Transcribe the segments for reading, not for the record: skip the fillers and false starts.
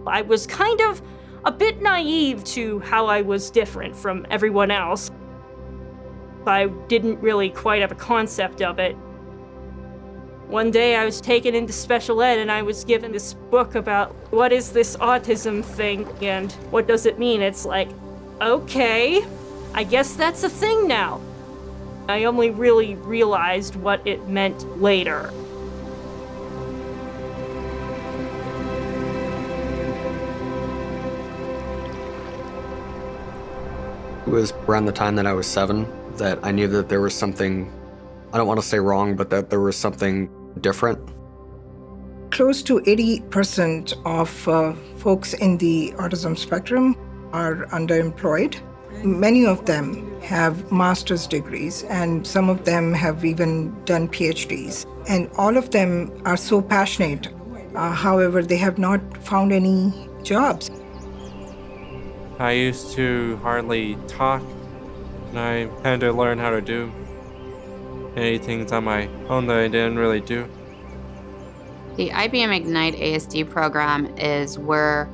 I was kind of a bit naive to how I was different from everyone else. I didn't really quite have a concept of it. One day I was taken into special ed and I was given this book about what is this autism thing and what does it mean? It's like, okay, I guess that's a thing now. I only really realized what it meant later. It was around the time that I was 7 that I knew that there was something, I don't want to say wrong, but that there was something different. Close to 80% of folks in the autism spectrum are underemployed. Many of them have master's degrees, and some of them have even done PhDs. And all of them are so passionate. However, they have not found any jobs. I used to hardly talk, and I had to learn how to do many things on my own that I didn't really do. The IBM Ignite ASD program is where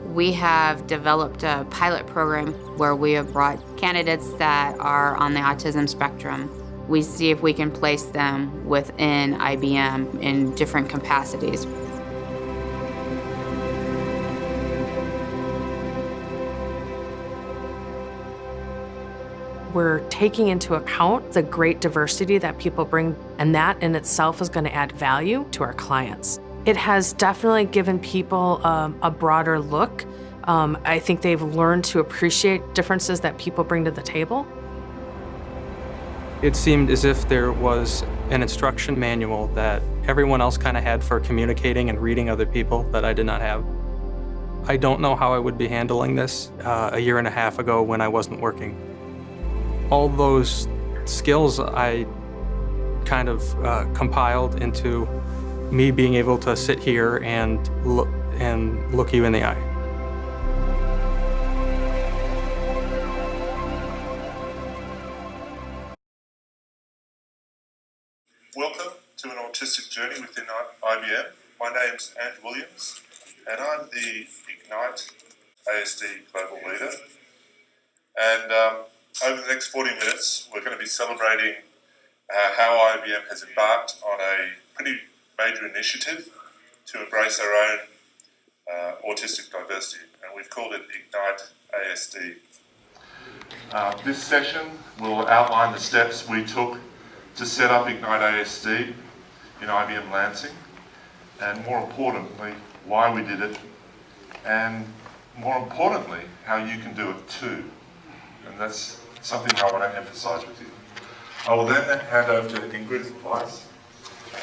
we have developed a pilot program where we have brought candidates that are on the autism spectrum. We see if we can place them within IBM in different capacities. We're taking into account the great diversity that people bring, and that in itself is going to add value to our clients. It has definitely given people a broader look. I think they've learned to appreciate differences that people bring to the table. It seemed as if there was an instruction manual that everyone else kind of had for communicating and reading other people that I did not have. I don't know how I would be handling this a year and a half ago when I wasn't working. All those skills I kind of compiled into me being able to sit here and look you in the eye. Welcome to an autistic journey within IBM. My name's Andrew Williams, and I'm the Ignite ASD Global Leader. And over the next 40 minutes, we're going to be celebrating how IBM has embarked on a pretty major initiative to embrace our own autistic diversity, and we've called it Ignite ASD. This session will outline the steps we took to set up Ignite ASD in IBM Lansing, and more importantly, why we did it, and more importantly, how you can do it too. And that's something I want to emphasise with you. I will then hand over to Ingrid Weiss,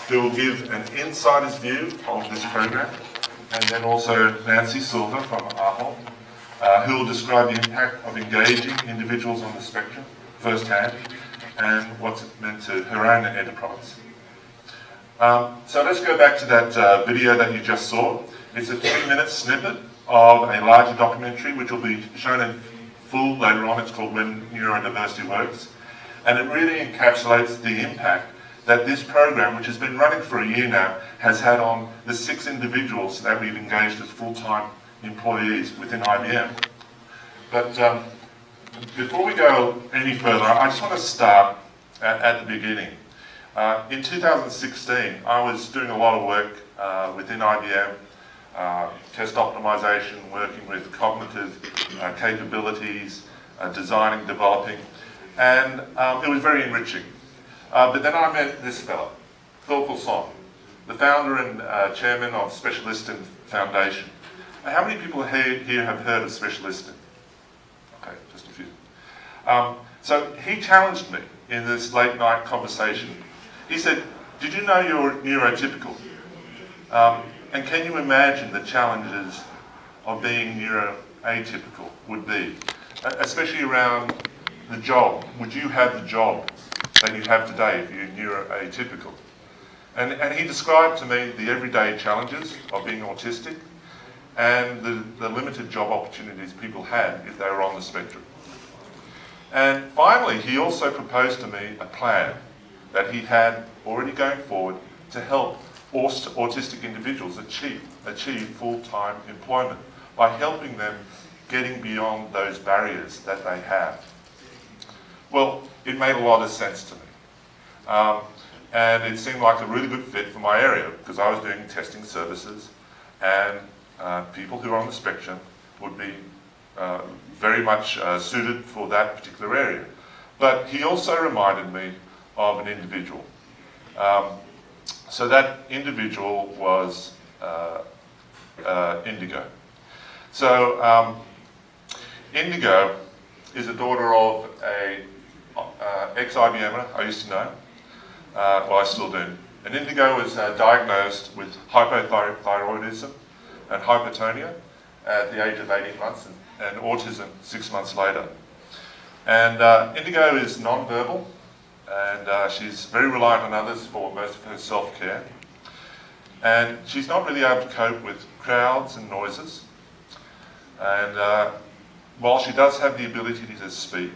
who will give an insider's view of this program, and then also Nancy Silva from AHOL, who will describe the impact of engaging individuals on the spectrum firsthand and what's it meant to her own enterprise. So let's go back to that video that you just saw. It's a 3-minute snippet of a larger documentary which will be shown in full later on. It's called When Neurodiversity Works. And it really encapsulates the impact that this program, which has been running for a year now, has had on the 6 individuals that we've engaged as full-time employees within IBM. But before we go any further, I just want to start at the beginning. In 2016, I was doing a lot of work within IBM, test optimization, working with cognitive capabilities, designing, developing, and it was very enriching. But then I met this fellow, Phil Song, the founder and chairman of Specialistin Foundation. How many people here have heard of Specialistin? Okay, just a few. So he challenged me in this late night conversation. He said, "Did you know you're neurotypical? And can you imagine the challenges of being neuroatypical would be, especially around the job? Would you have the job that you have today if you're neuroatypical?" And he described to me the everyday challenges of being autistic and the limited job opportunities people had if they were on the spectrum. And finally, he also proposed to me a plan that he had already going forward to help autistic individuals achieve full-time employment by helping them getting beyond those barriers that they have. Well, it made a lot of sense to me. And it seemed like a really good fit for my area because I was doing testing services and people who are on the spectrum would be very much suited for that particular area. But he also reminded me of an individual. So that individual was Indigo. So Indigo is a daughter of a ex-IBMer I used to know. Well, I still do. And Indigo was diagnosed with hypothyroidism and hypotonia at the age of 18 months and autism 6 months later. And Indigo is non-verbal and she's very reliant on others for most of her self-care. And she's not really able to cope with crowds and noises. And while she does have the ability to speak,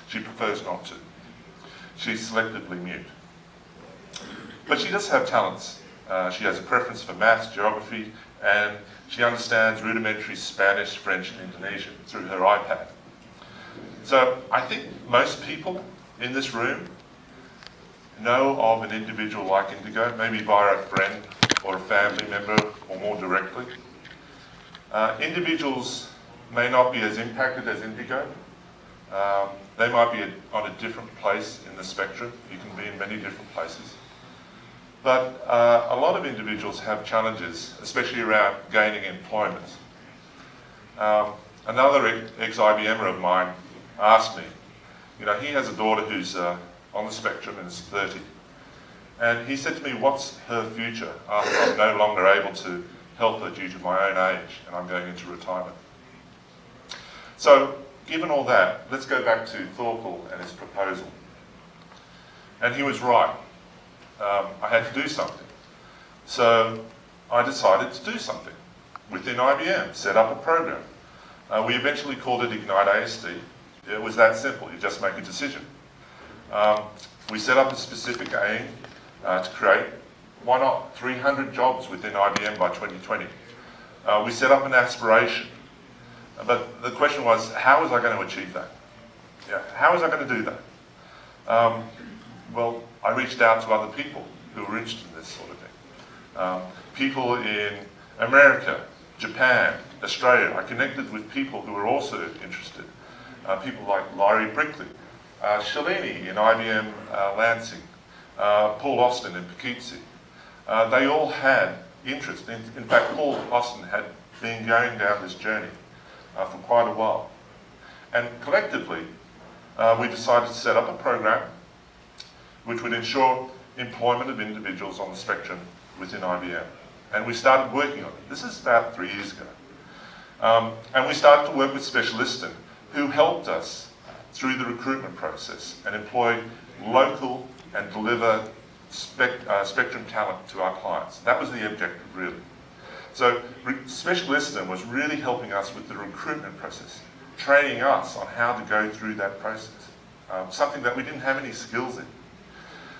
she prefers not to. She's selectively mute. But she does have talents. She has a preference for maths, geography, and she understands rudimentary Spanish, French, and Indonesian through her iPad. So I think most people in this room know of an individual like Indigo, maybe via a friend or a family member or more directly. Individuals may not be as impacted as Indigo. They might be on a different place in the spectrum. You can be in many different places. But a lot of individuals have challenges, especially around gaining employment. Another ex-IBMer of mine asked me, he has a daughter who's on the spectrum and is 30. And he said to me, what's her future after I'm no longer able to help her due to my own age and I'm going into retirement? So, given all that, let's go back to Thorkel and his proposal. And he was right. I had to do something. So I decided to do something within IBM, set up a program. We eventually called it Ignite ASD. It was that simple, you just make a decision. We set up a specific aim to create, why not, 300 jobs within IBM by 2020. We set up an aspiration. But the question was, how was I going to achieve that? How was I going to do that? Well, I reached out to other people who were interested in this sort of thing. People in America, Japan, Australia. I connected with people who were also interested. People like Larry Brickley, Shalini in IBM Lansing, Paul Austin in Poughkeepsie. They all had interest. In fact, Paul Austin had been going down this journey for quite a while. And collectively, we decided to set up a program which would ensure employment of individuals on the spectrum within IBM. And we started working on it. This is about 3 years ago. And we started to work with specialists who helped us through the recruitment process and employ local and deliver spectrum talent to our clients. That was the objective, really. So Specialist was really helping us with the recruitment process, training us on how to go through that process, something that we didn't have any skills in.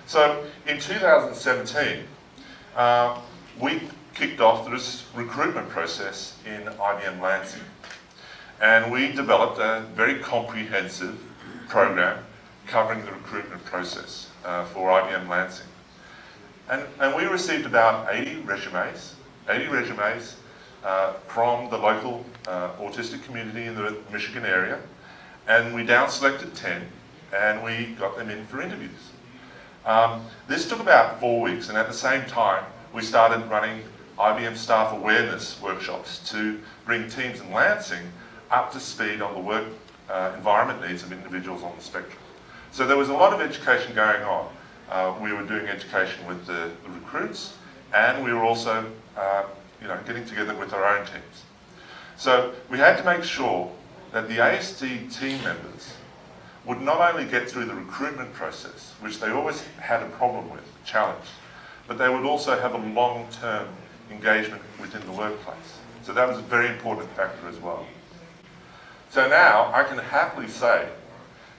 So in 2017, we kicked off this recruitment process in IBM Lansing. And we developed a very comprehensive program covering the recruitment process for IBM Lansing. And we received about 80 resumes from the local autistic community in the Michigan area. And we down selected 10 and we got them in for interviews. This took about 4 weeks, and at the same time, we started running IBM staff awareness workshops to bring teams in Lansing up to speed on the work environment needs of individuals on the spectrum. So there was a lot of education going on. We were doing education with the recruits, and we were also getting together with our own teams. So we had to make sure that the ASD team members would not only get through the recruitment process, which they always had a problem with, challenge, but they would also have a long-term engagement within the workplace. So that was a very important factor as well. So now I can happily say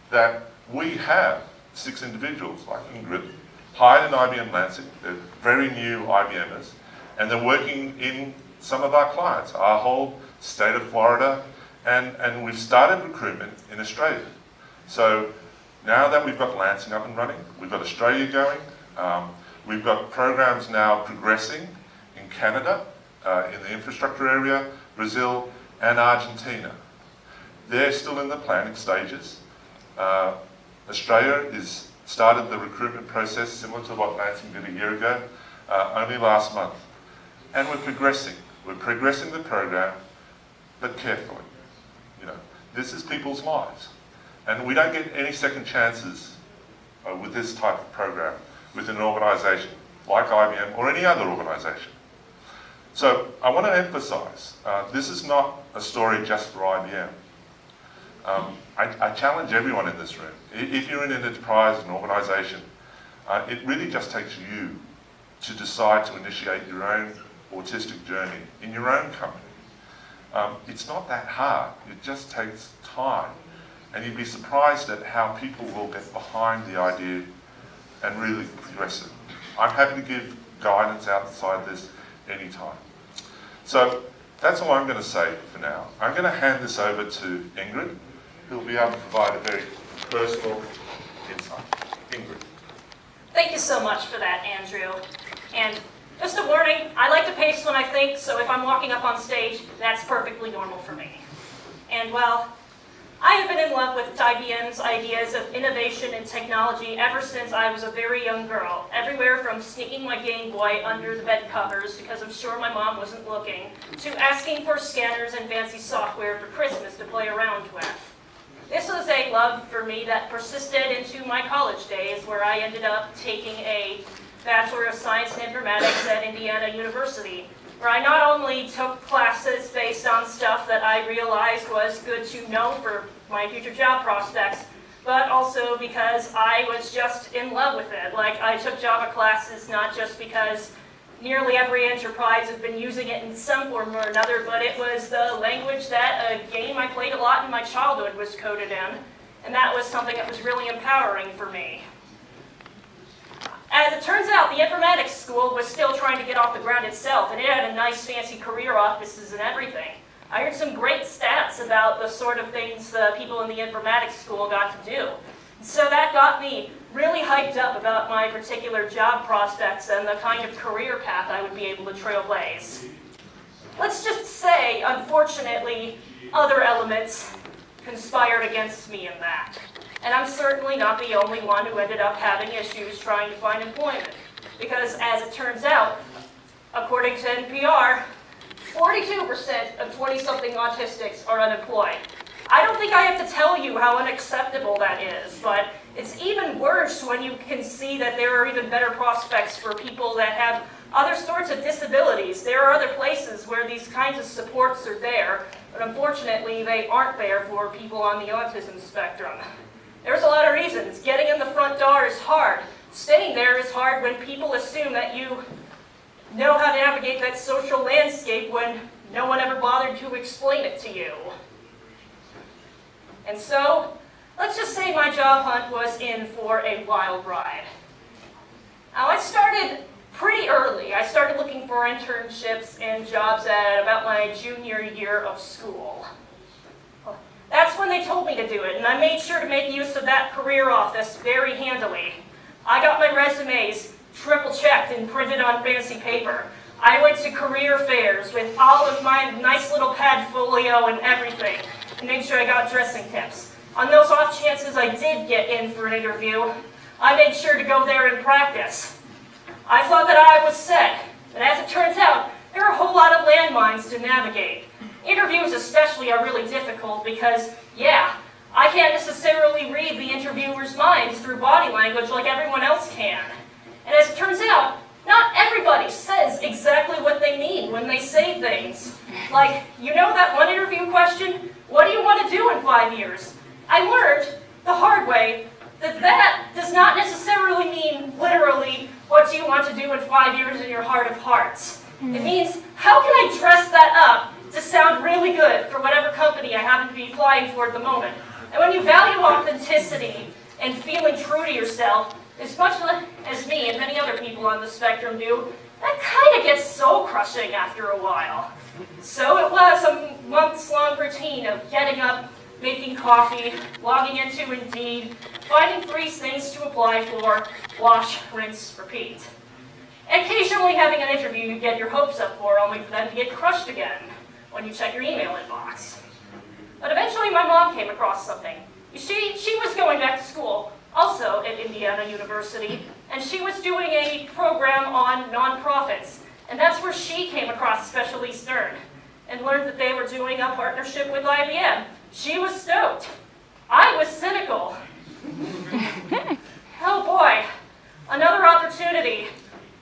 that we have 6 individuals like Ingrid, hired in IBM Lansing. They're very new IBMers, and they're working in some of our clients, our whole state of Florida, and we've started recruitment in Australia. So now that we've got Lansing up and running, we've got Australia going, we've got programs now progressing in Canada, in the infrastructure area, Brazil, and Argentina. They're still in the planning stages. Australia is started the recruitment process similar to what Lansing did a year ago, only last month. And we're progressing. We're progressing the program, but carefully. You know, this is people's lives. And we don't get any second chances with this type of program within an organisation like IBM or any other organisation. So I want to emphasise, this is not a story just for IBM. I challenge everyone in this room. If you're in an enterprise, an organisation, it really just takes you to decide to initiate your own autistic journey in your own company. It's not that hard. It just takes time. And you'd be surprised at how people will get behind the idea and really progress it. I'm happy to give guidance outside this anytime. So that's all I'm going to say for now. I'm going to hand this over to Ingrid, who will be able to provide a very personal insight. Ingrid. Thank you so much for that, Andrew. And just a warning, I like to pace when I think, so if I'm walking up on stage, that's perfectly normal for me. And well, I have been in love with IBM's ideas of innovation and technology ever since I was a very young girl, everywhere from sneaking my Game Boy under the bed covers because I'm sure my mom wasn't looking, to asking for scanners and fancy software for Christmas to play around with. This was a love for me that persisted into my college days, where I ended up taking a Bachelor of Science in Informatics at Indiana University, where I not only took classes based on stuff that I realized was good to know for my future job prospects, but also because I was just in love with it. Like, I took Java classes not just because nearly every enterprise has been using it in some form or another, but it was the language that a game I played a lot in my childhood was coded in, and that was something that was really empowering for me. As it turns out, the informatics school was still trying to get off the ground itself, and it had a nice fancy career offices and everything. I heard some great stats about the sort of things the people in the informatics school got to do. So that got me really hyped up about my particular job prospects and the kind of career path I would be able to trailblaze. Let's just say, unfortunately, other elements conspired against me in that. And I'm certainly not the only one who ended up having issues trying to find employment. Because as it turns out, according to NPR, 42% of 20-something autistics are unemployed. I don't think I have to tell you how unacceptable that is, but it's even worse when you can see that there are even better prospects for people that have other sorts of disabilities. There are other places where these kinds of supports are there, but unfortunately they aren't there for people on the autism spectrum. There's a lot of reasons. Getting in the front door is hard. Staying there is hard when people assume that you know how to navigate that social landscape when no one ever bothered to explain it to you. And so, let's just say my job hunt was in for a wild ride. Now, I started pretty early. I started looking for internships and jobs at about my junior year of school. That's when they told me to do it, and I made sure to make use of that career office very handily. I got my resumes triple-checked and printed on fancy paper. I went to career fairs with all of my nice little padfolio and everything, and made sure I got dressing tips. On those off chances I did get in for an interview, I made sure to go there and practice. I thought that I was set, but as it turns out, there are a whole lot of landmines to navigate. Interviews especially are really difficult because, yeah, I can't necessarily read the interviewer's minds through body language like everyone else can. And as it turns out, not everybody says exactly what they mean when they say things. Like, you know that one interview question, what do you want to do in 5 years? I learned the hard way that that does not necessarily mean literally what do you want to do in 5 years in your heart of hearts. It means, how can I dress that up to sound really good for whatever company I happen to be applying for at the moment? And when you value authenticity and feeling true to yourself, as much as me and many other people on the spectrum do, that kind of gets soul crushing after a while. So it was a months-long routine of getting up, making coffee, logging into Indeed, finding 3 things to apply for, wash, rinse, repeat. Occasionally having an interview you get your hopes up for, only for them to get crushed again when you check your email inbox. But eventually my mom came across something. She was going back to school, also at Indiana University, and she was doing a program on nonprofits. And that's where she came across Specialty Stern and learned that they were doing a partnership with IBM. She was stoked. I was cynical. Oh boy, another opportunity.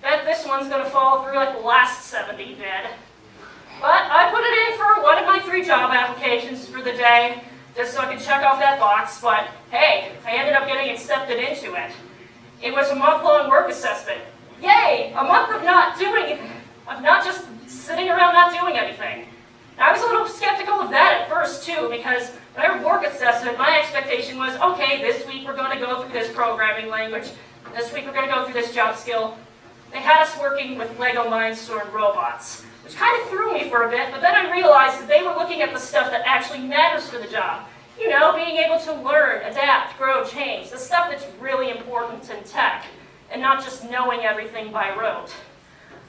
Bet this one's gonna fall through like the last 70 did. But I put it in for one of my 3 job applications for the day, just so I could check off that box, but hey, I ended up getting accepted into it. It was a month-long work assessment. Yay, a month of not just sitting around not doing anything. I was a little skeptical of that at first too, because when I heard work assessment, my expectation was, okay, this week we're going to go through this programming language, this week we're going to go through this job skill. They had us working with Lego Mindstorm robots, which kind of threw me for a bit, but then I realized that they were looking at the stuff that actually matters for the job. You know, being able to learn, adapt, grow, change, the stuff that's really important in tech, and not just knowing everything by rote.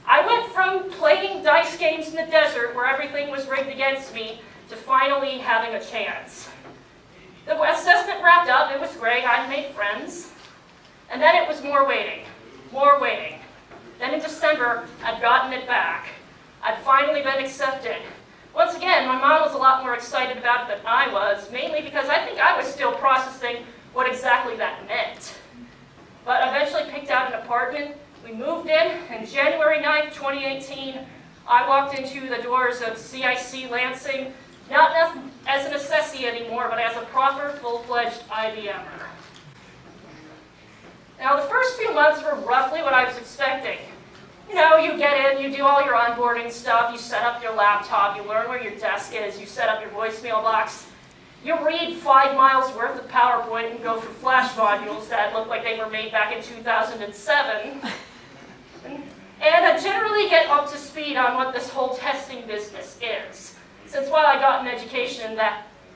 I went from playing dice games in the desert where everything was rigged against me to finally having a chance. The assessment wrapped up, it was great, I'd made friends. And then it was more waiting. Then in December, I'd gotten it back. I'd finally been accepted. Once again, my mom was a lot more excited about it than I was, mainly because I think I was still processing what exactly that meant. But I eventually picked out an apartment. We moved in, and January 9th, 2018, I walked into the doors of CIC Lansing, not as an assessee anymore, but as a proper, full-fledged IBMer. Now, the first few months were roughly what I was expecting. You know, you get in, you do all your onboarding stuff, you set up your laptop, you learn where your desk is, you set up your voicemail box. You read 5 miles worth of PowerPoint and go through Flash modules that look like they were made back in 2007. And generally get up to speed on what this whole testing business is. Since while I got an education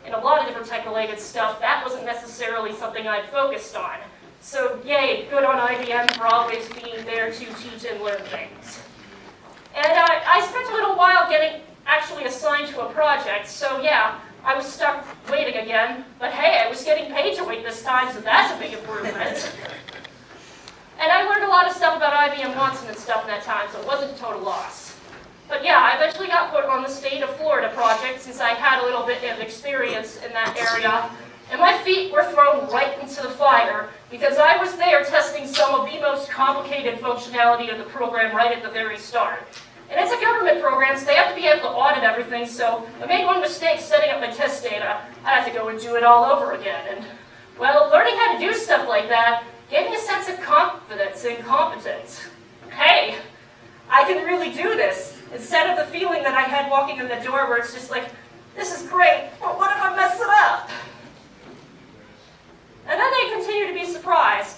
in a lot of different tech-related stuff, that wasn't necessarily something I focused on. So yay, good on IBM for always being there to teach and learn things. And I spent a little while getting actually assigned to a project, so yeah, I was stuck waiting again, but hey, I was getting paid to wait this time, so that's a big improvement. And I learned a lot of stuff about IBM Watson and stuff in that time, so it wasn't a total loss. But yeah, I eventually got put on the state of Florida project since I had a little bit of experience in that area. And my feet were thrown right into the fire because I was there testing some of the most complicated functionality of the program right at the very start. And it's a government program, so they have to be able to audit everything, so I made one mistake setting up my test data. I had to go and do it all over again. And, well, learning how to do stuff like that gave me a sense of confidence and competence. Hey, I can really do this, instead of the feeling that I had walking in the door where it's just like, this is great, but what if I mess it up? And then they continue to be surprised.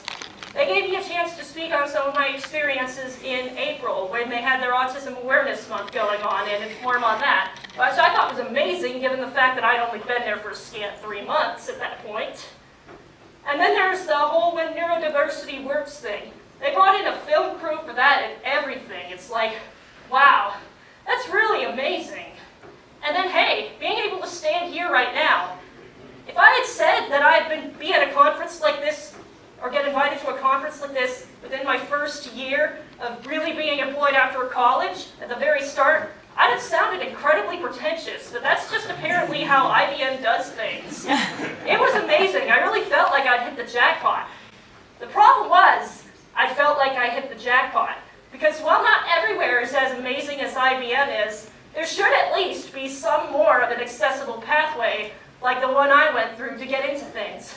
They gave me a chance to speak on some of my experiences in April when they had their Autism Awareness Month going on and inform on that, which I thought was amazing given the fact that I'd only been there for a scant 3 months at that point. And then there's the whole When Neurodiversity Works thing. They brought in a film crew for that and everything. It's like, wow, that's really amazing. And then hey, being able to stand here right now, if I had said that I'd be at a conference like this, or get invited to a conference like this within my first year of really being employed after college, at the very start, I'd have sounded incredibly pretentious, but that's just apparently how IBM does things. It was amazing. I really felt like I'd hit the jackpot. The problem was, I felt like I hit the jackpot, because while not everywhere is as amazing as IBM is, there should at least be some more of an accessible pathway like the one I went through to get into things.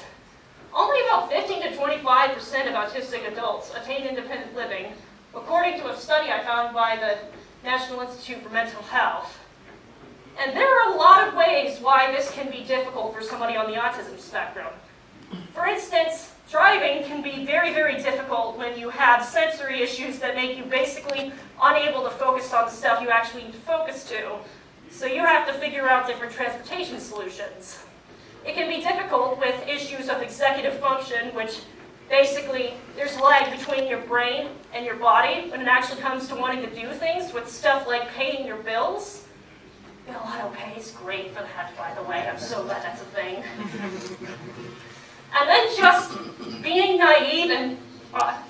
Only about 15 to 25% of autistic adults attain independent living, according to a study I found by the National Institute for Mental Health. And there are a lot of ways why this can be difficult for somebody on the autism spectrum. For instance, Driving can be very, very difficult when you have sensory issues that make you basically unable to focus on stuff you actually need to focus to. So you have to figure out different transportation solutions. It can be difficult with issues of executive function, which basically there's a lag between your brain and your body when it actually comes to wanting to do things with stuff like paying your bills. Bill auto pay is great for that, by the way. I'm so glad that's a thing. And then just being naive and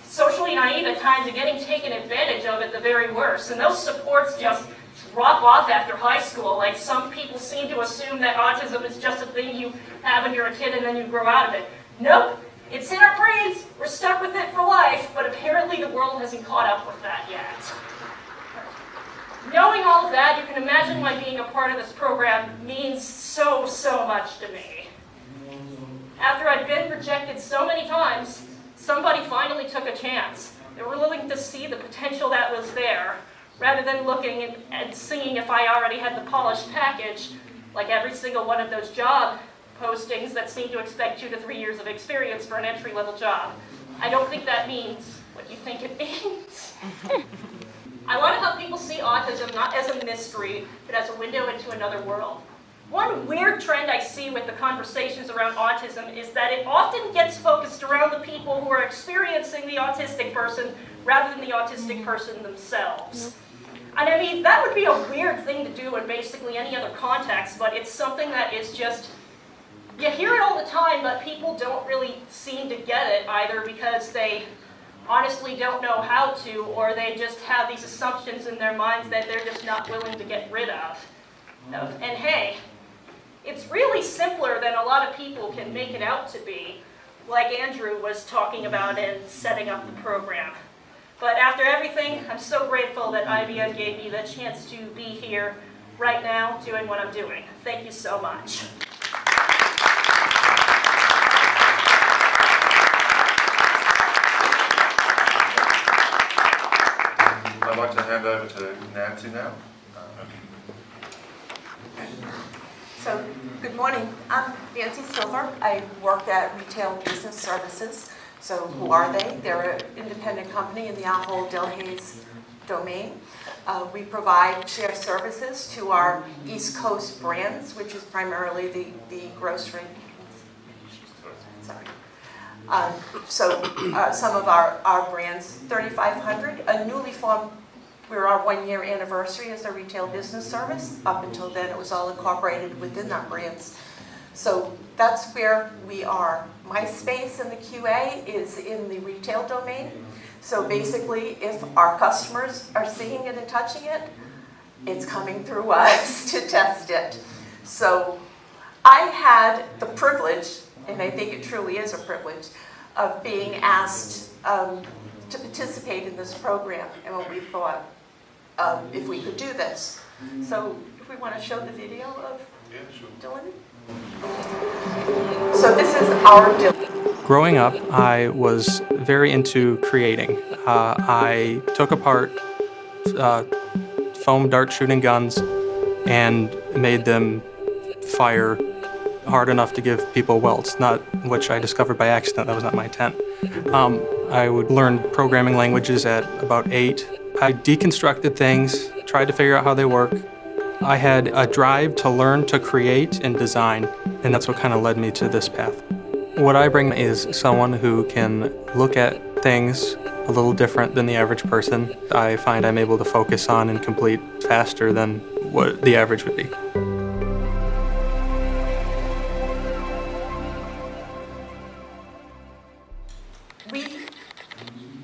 socially naive at times and getting taken advantage of at the very worst. And those supports just drop off after high school. Like some people seem to assume that autism is just a thing you have when you're a kid and then you grow out of it. Nope, it's in our brains. We're stuck with it for life, but apparently the world hasn't caught up with that yet. Knowing all of that, you can imagine why being a part of this program means so, so much to me. After I'd been rejected so many times, somebody finally took a chance. They were willing to see the potential that was there, rather than looking and seeing if I already had the polished package, like every single one of those job postings that seem to expect 2 to 3 years of experience for an entry-level job. I don't think that means what you think it means. I want to help people see autism not as a mystery, but as a window into another world. One weird trend I see with the conversations around autism is that it often gets focused around the people who are experiencing the autistic person rather than the autistic person themselves. And I mean, that would be a weird thing to do in basically any other context, but it's something that is just, you hear it all the time, but people don't really seem to get it either because they honestly don't know how to, or they just have these assumptions in their minds that they're just not willing to get rid of. And hey, it's really simpler than a lot of people can make it out to be, like Andrew was talking about in setting up the program. But after everything, I'm so grateful that IBM gave me the chance to be here right now doing what I'm doing. Thank you so much. I'd like to hand over to Nancy now. So, good morning. I'm Nancy Silva. I work at Retail Business Services. So, who are they? They're an independent company in the Ahold Delhaize domain. We provide shared services to our East Coast brands, which is primarily the grocery. Sorry. Some of our brands, 3,500, a newly formed. We're our 1-year anniversary as a retail business service. Up until then, it was all incorporated within our brands. So that's where we are. My space in the QA is in the retail domain. So basically, if our customers are seeing it and touching it, it's coming through us to test it. So I had the privilege, and I think it truly is a privilege, of being asked to participate in this program. And when we thought, if we could do this. So if we want to show the video of Dylan. So this is our Dylan. Growing up, I was very into creating. I took apart foam dart shooting guns and made them fire hard enough to give people welts, which I discovered by accident. That was not my intent. I would learn programming languages at about 8. I deconstructed things, tried to figure out how they work. I had a drive to learn to create and design, and that's what kind of led me to this path. What I bring is someone who can look at things a little different than the average person. I find I'm able to focus on and complete faster than what the average would be.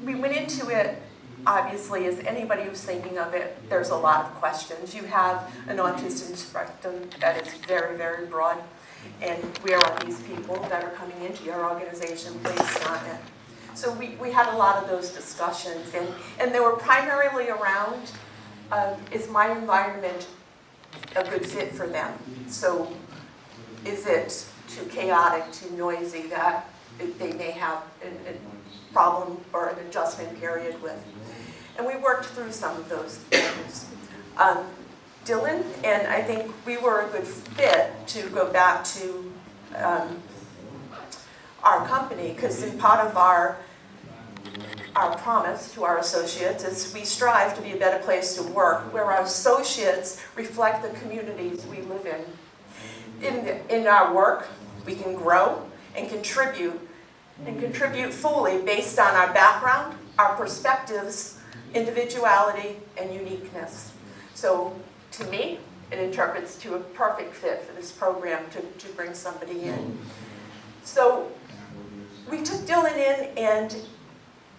We went into it, obviously, as anybody who's thinking of it, there's a lot of questions. You have an autism spectrum that is very, very broad, and where are these people that are coming into your organization based on it? So we had a lot of those discussions, and they were primarily around, is my environment a good fit for them? So is it too chaotic, too noisy that they may have a problem or an adjustment period with? And we worked through some of those things. Dylan, and I think we were a good fit to go back to our company, because in part of our promise to our associates is we strive to be a better place to work, where our associates reflect the communities we live in. In our work, we can grow and contribute fully based on our background, our perspectives, individuality, and uniqueness. So to me, it interprets to a perfect fit for this program to bring somebody in. So we took Dylan in, and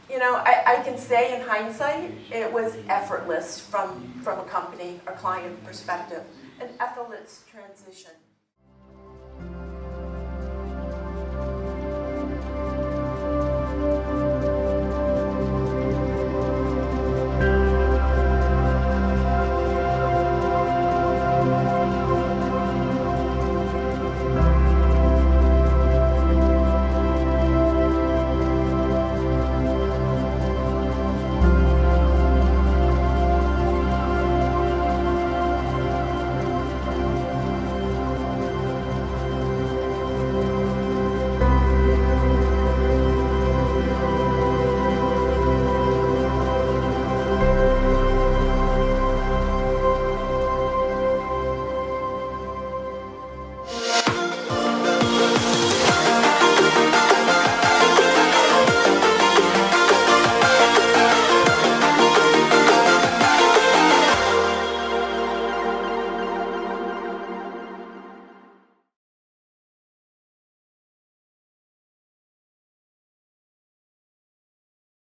you know, I can say in hindsight, it was effortless from a company or client perspective, an effortless transition.